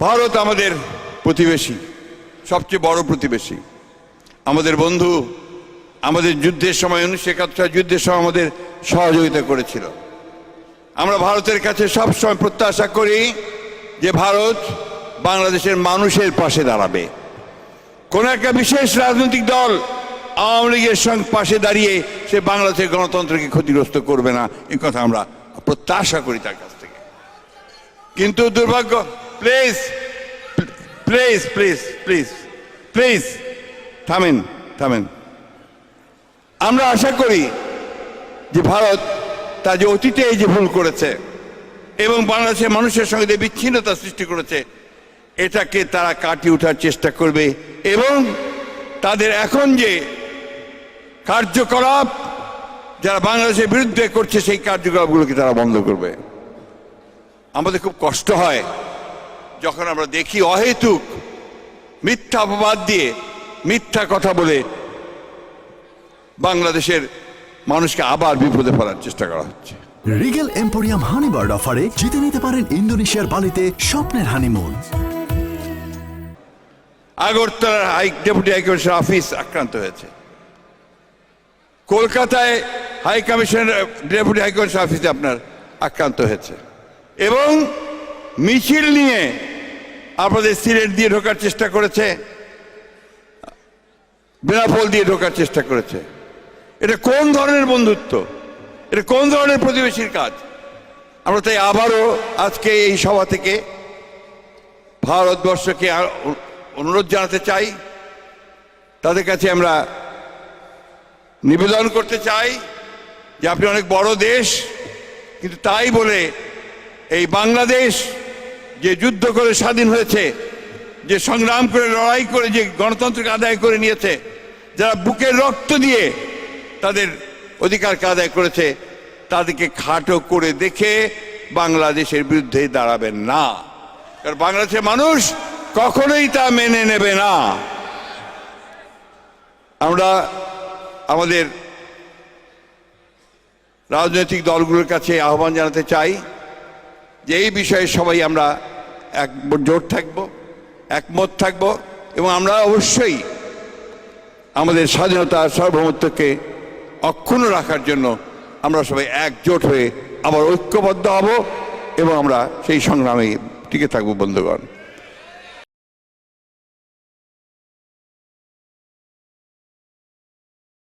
ভারত আমাদের প্রতিবেশী, সবচেয়ে বড় প্রতিবেশী, আমাদের বন্ধু। আমাদের যুদ্ধের সময় 1971 যুদ্ধের সময় আমাদের সহযোগিতা করেছিল। আমরা ভারতের কাছে সবসময় প্রত্যাশা করি যে ভারত বাংলাদেশের মানুষের পাশে দাঁড়াবে। কোন একটা বিশেষ রাজনৈতিক দল আওয়ামী লীগের সঙ্গে পাশে দাঁড়িয়ে সে বাংলাদেশের গণতন্ত্রকে ক্ষতিগ্রস্ত করবে না, এই কথা আমরা প্রত্যাশা করি তার কাছ থেকে। কিন্তু দুর্ভাগ্য, please please please please please থামেন থামেন। আমরা আশা করি যে ভারত তার যে অতীতে এই যে ভুল করেছে এবং বাংলাদেশের মানুষের সঙ্গে যে বিচ্ছিন্নতা সৃষ্টি করেছে, এটাকে তারা কাটিয়ে ওঠার চেষ্টা করবে এবং তাদের এখন যে কার্যকলাপ যারা বাংলাদেশের বিরুদ্ধে করছে সেই কার্যকলাপগুলোকে তারা বন্ধ করবে। আমাদের খুব কষ্ট হয় যখন আমরা দেখি অহেতুক মিথ্যা অপবাদ দিয়ে মিথ্যা কথা বলে বাংলাদেশের মানুষকে আবার বিপদে ফেলার চেষ্টা করা হচ্ছে। রিগেল এম্পোরিয়াম হানিবার্ড অফারে জিতে নিতে পারেন ইন্দোনেশিয়ার বালিতে স্বপ্নের হানিমুন। আগরতলার ডেপুটি হাইকমিশনার অফিস আক্রান্ত হয়েছে, কলকাতায় হাই কমিশনার ডেপুটি হাইকমিশনার অফিসে আপনার আক্রান্ত হয়েছে এবং মিছিল নিয়ে আপনাদের সিলেট দিয়ে ঢোকার চেষ্টা করেছে, বেনাপোল দিয়ে ঢোকার চেষ্টা করেছে। এটা কোন ধরনের বন্ধুত্ব? এটা কোন ধরনের প্রতিবেশীর কাজ? আমরা তাই আবারও আজকে এই সভা থেকে ভারতবর্ষকে অনুরোধ জানাতে চাই, তাদের কাছে আমরা নিবেদন করতে চাই যে আপনি অনেক বড় দেশ, কিন্তু তাই বলে এই বাংলাদেশ যে যুদ্ধ করে স্বাধীন হয়েছে, যে সংগ্রাম করে লড়াই করে যে গণতন্ত্রকে আদায় করে নিয়েছে, যারা বুকের রক্ত দিয়ে তাদের অধিকারকে আদায় করেছে, তাদেরকে খাটো করে দেখে বাংলাদেশের বিরুদ্ধে দাঁড়াবেন না, কারণ বাংলাদেশের মানুষ কখনোই তা মেনে নেবে না। আমরা আমাদের রাজনৈতিক দলগুলোর কাছে আহ্বান জানাতে চাই যে এই বিষয়ে সবাই আমরা জোট থাকব, একমত থাকব এবং আমরা অবশ্যই আমাদের স্বাধীনতা সার্বভৌমত্বকে অক্ষুণ্ণ রাখার জন্য আমরা সবাই একজোট হয়ে আবার ঐক্যবদ্ধ হব এবং আমরা সেই সংগ্রামে টিকে থাকবো বন্ধুগণ।